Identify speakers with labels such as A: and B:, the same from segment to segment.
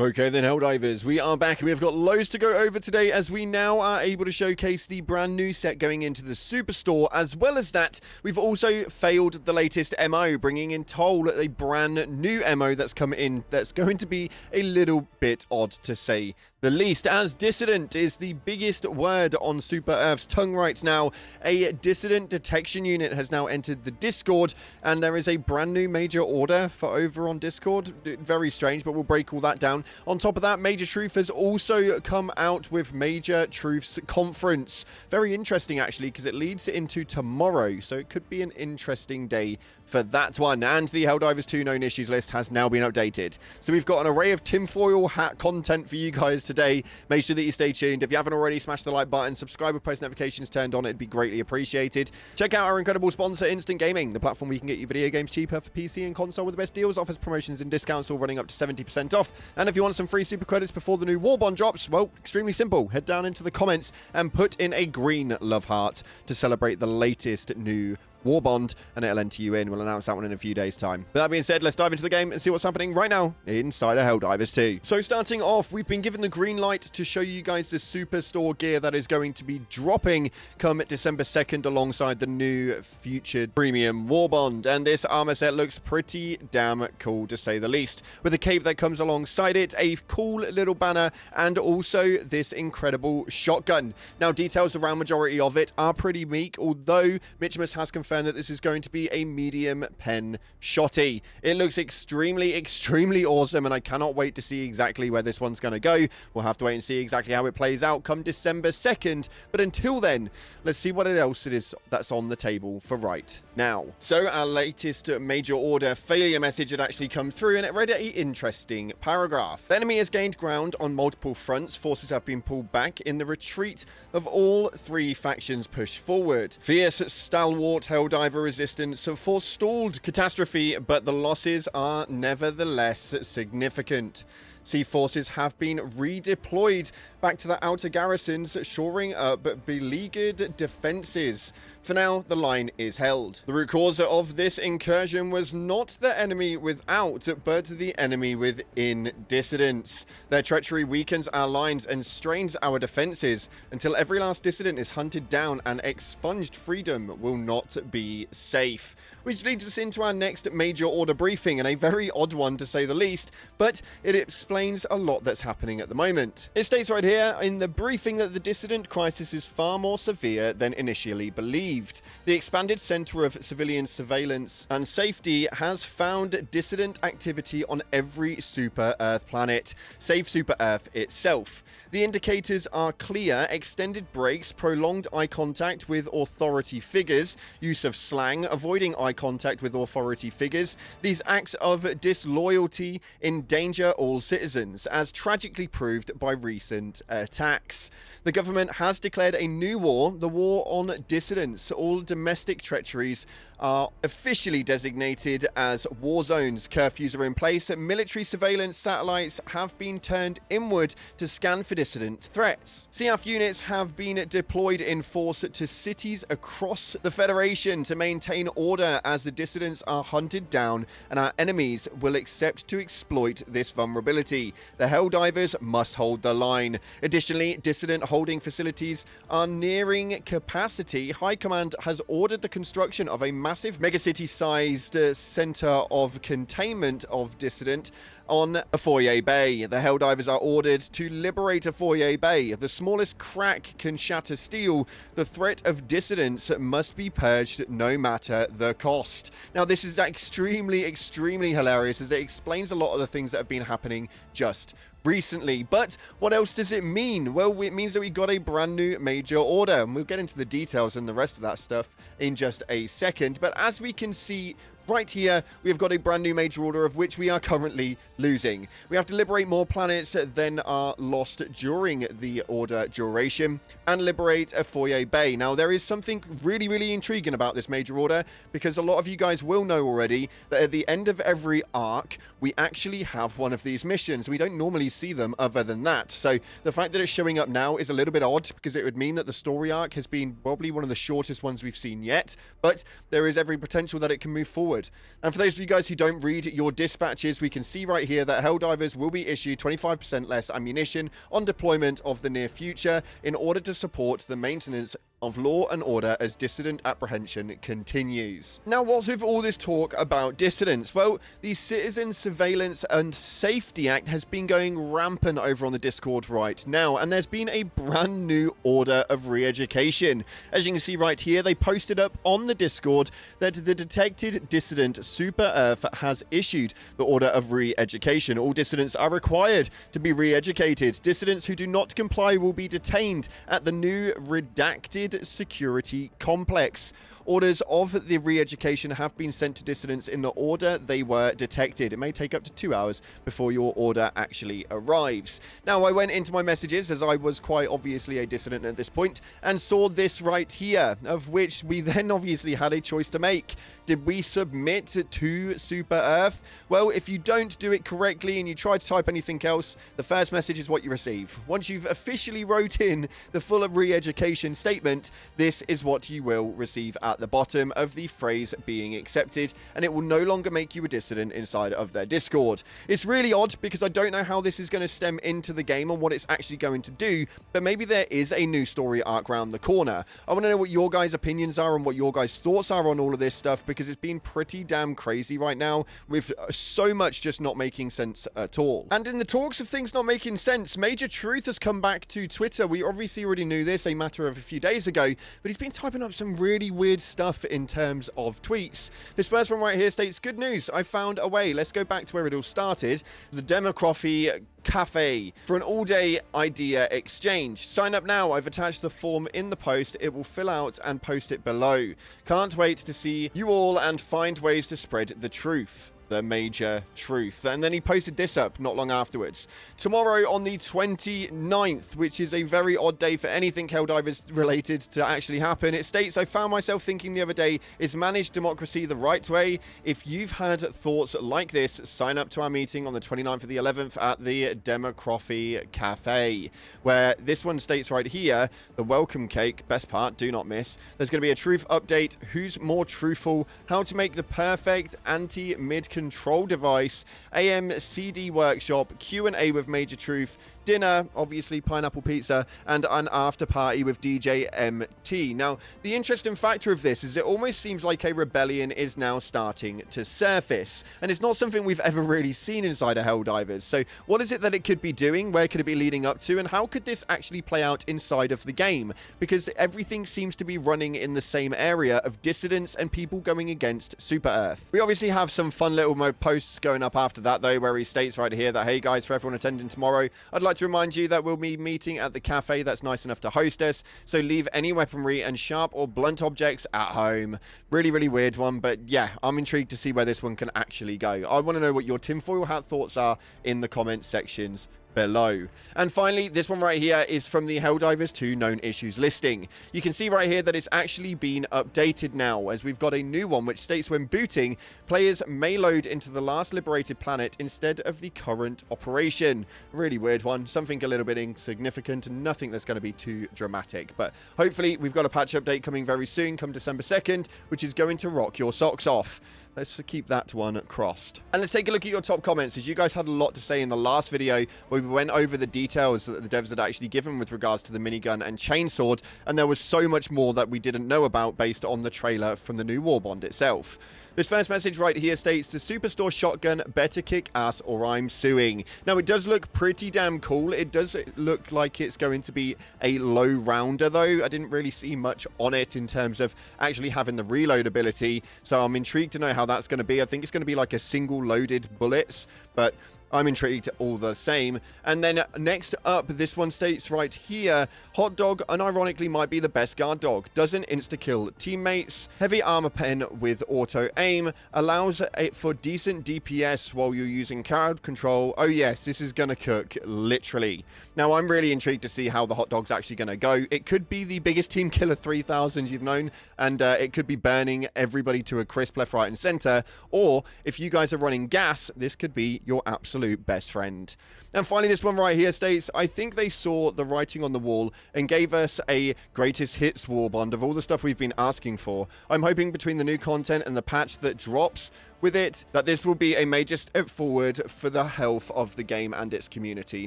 A: Okay then, Helldivers, we are back. We've got loads to go over today as we now are able to showcase the brand new set going into the Superstore. As well as that, we've also failed the latest MO, bringing in Toll, a brand new MO that's come in that's going to be a little bit odd to say the least, as Dissident is the biggest word on Super Earth's tongue right now. A Dissident detection unit has now entered the Discord, and there is a brand new major order for over on Discord. Very strange, but we'll break all that down. On top of that, Major Truth has also come out with Major Truth's conference. Very interesting, actually, because it leads into tomorrow, so it could be an interesting day for that one. And the Helldivers 2 known issues list has now been updated. So we've got an array of tinfoil hat content for you guys today. Make sure that you stay tuned. If you haven't already, smash the like button, subscribe with post notifications turned on. It'd be greatly appreciated. Check out our incredible sponsor, Instant Gaming, the platform where you can get your video games cheaper for PC and console with the best deals, offers promotions and discounts, all running up to 70% off. And if you want some free super credits before the new war bond drops, well, extremely simple. Head down into the comments and put in a green love heart to celebrate the latest new war bond, and it'll enter you in. We'll announce that one in a few days' time. But that being said, let's dive into the game and see what's happening right now inside of Helldivers 2. So starting off, we've been given the green light to show you guys the Superstore gear that is going to be dropping come December 2nd alongside the new featured premium war bond. And this armor set looks pretty damn cool, to say the least, with a cape that comes alongside it, a cool little banner, and also this incredible shotgun. Now, details around majority of it are pretty meek, although Mitchimus has confirmed that this is going to be a medium pen shotty. It looks extremely awesome, and I cannot wait to see exactly where this one's going to go. We'll have to wait and see exactly how it plays out come December 2nd, but until then, let's see what else it is that's on the table for right now. So our latest major order failure message had actually come through, and it read an interesting paragraph. The enemy has gained ground on multiple fronts. Forces have been pulled back in the retreat of all three factions pushed forward. Fierce, stalwart Helldiver resistance forestalled catastrophe, but the losses are nevertheless significant. Sea forces have been redeployed back to the outer garrisons, shoring up beleaguered defenses. For now, the line is held. The root cause of this incursion was not the enemy without, but the enemy within Dissidents. Their treachery weakens our lines and strains our defenses. Until every last dissident is hunted down and expunged, freedom will not be safe. Which leads us into our next major order briefing, and a very odd one to say the least, but it explains a lot that's happening at the moment. It states right here in the briefing that the dissident crisis is far more severe than initially believed. The expanded Center of Civilian Surveillance and Safety has found dissident activity on every Super Earth planet, save Super Earth itself. The indicators are clear: extended breaks, prolonged eye contact with authority figures, use of slang, avoiding eye contact with authority figures. These acts of disloyalty endanger all citizens, as tragically proved by recent attacks. The government has declared a new war, the war on dissidents. All domestic treacheries are officially designated as war zones. Curfews are in place. Military surveillance satellites have been turned inward to scan for dissident threats. CF units have been deployed in force to cities across the Federation to maintain order as the dissidents are hunted down, and our enemies will accept to exploit this vulnerability. The Helldivers must hold the line. Additionally, dissident holding facilities are nearing capacity. High Command has ordered the construction of a massive megacity-sized center of containment of dissident on a foyer bay. The Helldivers are ordered to liberate a foyer bay. The smallest crack can shatter steel. The threat of dissidents must be purged no matter the cost. Now, this is extremely hilarious, as it explains a lot of the things that have been happening just recently. But what else does it mean? Well, it means that we got a brand new major order, and we'll get into the details and the rest of that stuff in just a second. But as we can see right here, we have got a brand new major order, of which we are currently losing. We have to liberate more planets than are lost during the order duration, and liberate a foyer bay. Now, there is something really intriguing about this major order, because a lot of you guys will know already that at the end of every arc, we actually have one of these missions. We don't normally see them other than that. So the fact that it's showing up now is a little bit odd, because it would mean that the story arc has been probably one of the shortest ones we've seen yet, but there is every potential that it can move forward. forward. And for those of you guys who don't read your dispatches, we can see right here that Helldivers will be issued 25% less ammunition on deployment of the near future in order to support the maintenance of law and order as dissident apprehension continues. Now, what's with all this talk about dissidents? Well, the Citizen Surveillance and Safety Act has been going rampant over on the Discord right now, and there's been a brand new order of re-education. As you can see right here, they posted up on the Discord that the detected dissident Super Earth has issued the order of re-education. All dissidents are required to be re-educated. Dissidents who do not comply will be detained at the new redacted security complex. Orders of the re-education have been sent to dissidents in the order they were detected. It may take up to 2 hours before your order actually arrives. Now, I went into my messages, as I was quite obviously a dissident at this point, and saw this right here, of which we then obviously had a choice to make. Did we submit to Super Earth? Well, if you don't do it correctly and you try to type anything else, the first message is what you receive. Once you've officially wrote in the full of re-education statement, this is what you will receive at the bottom of the phrase being accepted, and it will no longer make you a dissident inside of their Discord. It's really odd because I don't know how this is going to stem into the game and what it's actually going to do, but maybe there is a new story arc around the corner. I want to know what your guys' opinions are and what your guys' thoughts are on all of this stuff, because it's been pretty damn crazy right now with so much just not making sense at all. And in the talks of things not making sense, Major Truth has come back to Twitter. We obviously already knew this a matter of a few days ago, but he's been typing up some really weird stuff in terms of tweets. This first one right here states, "Good news, I found a way." Let's go back to where it all started. The Democracy Cafe for an all-day idea exchange. Sign up now. I've attached the form in the post. It will fill out and post it below. Can't wait to see you all and find ways to spread the truth. The Major Truth. And then he posted this up not long afterwards. Tomorrow on the 29th, which is a very odd day for anything Helldivers related to actually happen. It states, "I found myself thinking the other day, is managed democracy the right way? If you've had thoughts like this, sign up to our meeting on the 29th of the 11th at the Democracy Cafe," where this one states right here, "The welcome cake, best part, do not miss. There's going to be a truth update, who's more truthful, how to make the perfect anti-mid control device, AMCD workshop, Q&A with Major Truth, dinner, obviously pineapple pizza, and an after party with DJ MT." Now, the interesting factor of this is it almost seems like a rebellion is now starting to surface, and it's not something we've ever really seen inside of Helldivers. So what is it that it could be doing? Where could it be leading up to? And how could this actually play out inside of the game? Because everything seems to be running in the same area of dissidents and people going against Super Earth. We obviously have some fun little posts going up after that, though, where he states right here that, "Hey guys, for everyone attending tomorrow, I'd like to remind you that we'll be meeting at the cafe that's nice enough to host us, so leave any weaponry and sharp or blunt objects at home." Really, really weird one, but yeah, I'm intrigued to see where this one can actually go. I want to know what your tinfoil hat thoughts are in the comment sections below. And finally, this one right here is from the Helldivers 2 known issues listing. You can see right here that it's actually been updated now, as we've got a new one which states, "When booting, players may load into the last liberated planet instead of the current operation." Really weird one, something a little bit insignificant, nothing that's going to be too dramatic, but hopefully we've got a patch update coming very soon, come December 2nd, which is going to rock your socks off. Let's keep that one crossed. And let's take a look at your top comments, as you guys had a lot to say in the last video where we went over the details that the devs had actually given with regards to the minigun and chainsword, and there was so much more that we didn't know about based on the trailer from the new Warbond itself. This first message right here states, "The Superstore shotgun better kick ass or I'm suing." Now, it does look pretty damn cool. It does look like it's going to be a low rounder, though. I didn't really see much on it in terms of actually having the reload ability, so I'm intrigued to know how that's going to be. I think it's going to be like a single loaded bullets, but I'm intrigued all the same. And then next up, this one states right here, "Hot dog unironically might be the best guard dog. Doesn't insta-kill teammates. Heavy armor pen with auto aim. Allows it for decent DPS while you're using crowd control." Oh yes, this is gonna cook, literally. Now, I'm really intrigued to see how the hot dog's actually gonna go. It could be the biggest team killer 3000 you've known, and it could be burning everybody to a crisp left, right, and center. Or if you guys are running gas, this could be your absolute absolute best friend. And finally, this one right here states, I think they saw the writing on the wall and gave us a greatest hits warband of all the stuff we've been asking for. I'm hoping between the new content and the patch that drops with it, that this will be a major step forward for the health of the game and its community.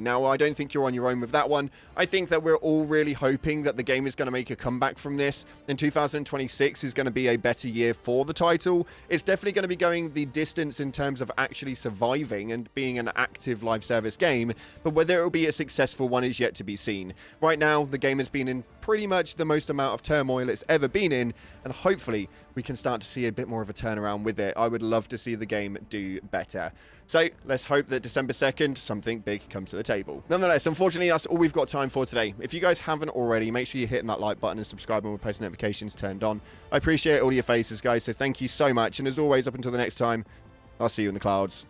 A: Now, I don't think you're on your own with that one. I think that we're all really hoping that the game is going to make a comeback from this, and 2026 is going to be a better year for the title. It's definitely going to be going the distance in terms of actually surviving and being an active live service game, but whether it will be a successful one is yet to be seen. Right now, the game has been in pretty much the most amount of turmoil it's ever been in, and hopefully we can start to see a bit more of a turnaround with it. I would love to see the game do better. So let's hope that December 2nd, something big comes to the table. Nonetheless, unfortunately, that's all we've got time for today. If you guys haven't already, make sure you're hitting that like button and subscribing with post notifications turned on. I appreciate all your faces, guys, so thank you so much. And as always, up until the next time, I'll see you in the clouds.